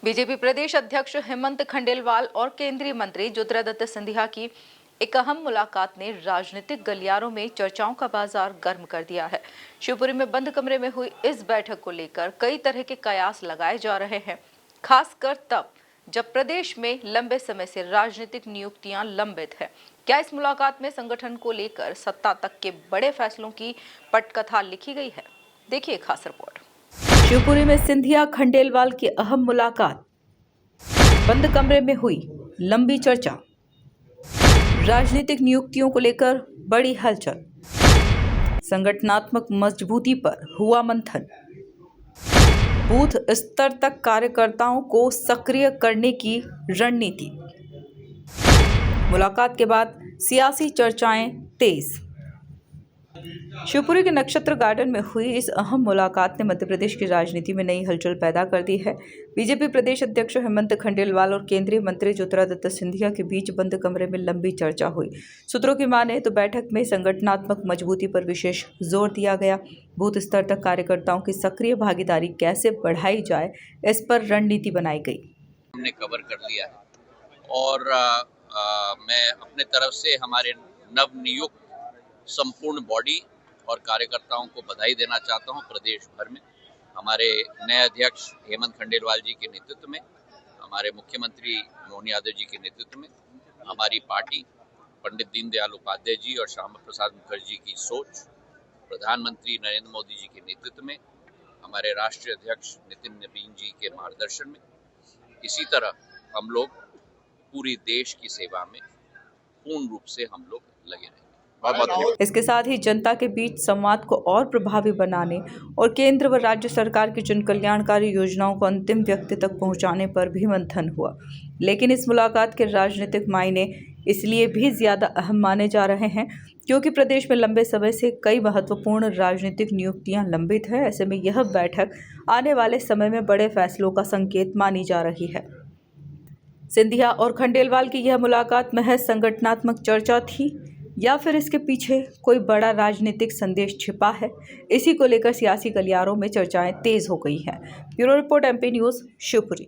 BJP प्रदेश अध्यक्ष हेमंत खंडेलवाल और केंद्रीय मंत्री ज्योतिरादित्य सिंधिया की एक अहम मुलाकात ने राजनीतिक गलियारों में चर्चाओं का बाजार गर्म कर दिया है। शिवपुरी में बंद कमरे में हुई इस बैठक को लेकर कई तरह के कयास लगाए जा रहे हैं, खासकर तब जब प्रदेश में लंबे समय से राजनीतिक नियुक्तियां लंबित है। क्या इस मुलाकात में संगठन को लेकर सत्ता तक के बड़े फैसलों की पटकथा लिखी गई है? देखिए खास रिपोर्ट। शिवपुरी में सिंधिया खंडेलवाल की अहम मुलाकात, बंद कमरे में हुई लंबी चर्चा, राजनीतिक नियुक्तियों को लेकर बड़ी हलचल, संगठनात्मक मजबूती पर हुआ मंथन, बूथ स्तर तक कार्यकर्ताओं को सक्रिय करने की रणनीति। मुलाकात के बाद सियासी चर्चाएं तेज। शिवपुरी के नक्षत्र गार्डन में हुई इस अहम मुलाकात ने मध्य प्रदेश की राजनीति में नई हलचल पैदा कर दी है। बीजेपी प्रदेश अध्यक्ष हेमंत खंडेलवाल और केंद्रीय मंत्री ज्योतिरादित्य सिंधिया के बीच बंद कमरे में लंबी चर्चा हुई। सूत्रों की माने तो बैठक में संगठनात्मक मजबूती पर विशेष जोर दिया गया। बूथ स्तर तक कार्यकर्ताओं की सक्रिय भागीदारी कैसे बढ़ाई जाए, इस पर रणनीति बनाई गई। हमने कवर कर लिया है और मैं अपने तरफ से हमारे नवनियुक्त संपूर्ण बॉडी और कार्यकर्ताओं को बधाई देना चाहता हूं। प्रदेश भर में हमारे नए अध्यक्ष हेमंत खंडेलवाल जी के नेतृत्व में, हमारे मुख्यमंत्री मोहन यादव जी के नेतृत्व में, हमारी पार्टी पंडित दीनदयाल उपाध्याय जी और श्यामा प्रसाद मुखर्जी की सोच, प्रधानमंत्री नरेंद्र मोदी जी के नेतृत्व में, हमारे राष्ट्रीय अध्यक्ष नितिन नवीन जी के मार्गदर्शन में, इसी तरह हम लोग पूरी देश की सेवा में पूर्ण रूप से हम लोग लगे रहेंगे। इसके साथ ही जनता के बीच संवाद को और प्रभावी बनाने और केंद्र व राज्य सरकार की जन कल्याणकारी योजनाओं को अंतिम व्यक्ति तक पहुंचाने पर भी मंथन हुआ। लेकिन इस मुलाकात के राजनीतिक मायने इसलिए भी ज्यादा अहम माने जा रहे हैं क्योंकि प्रदेश में लंबे समय से कई महत्वपूर्ण राजनीतिक नियुक्तियां लंबित है। ऐसे में यह बैठक आने वाले समय में बड़े फैसलों का संकेत मानी जा रही है। सिंधिया और खंडेलवाल की यह मुलाकात महज संगठनात्मक चर्चा थी या फिर इसके पीछे कोई बड़ा राजनीतिक संदेश छिपा है? इसी को लेकर सियासी गलियारों में चर्चाएं तेज हो गई हैं। Bureau report, MP news, Shivpuri.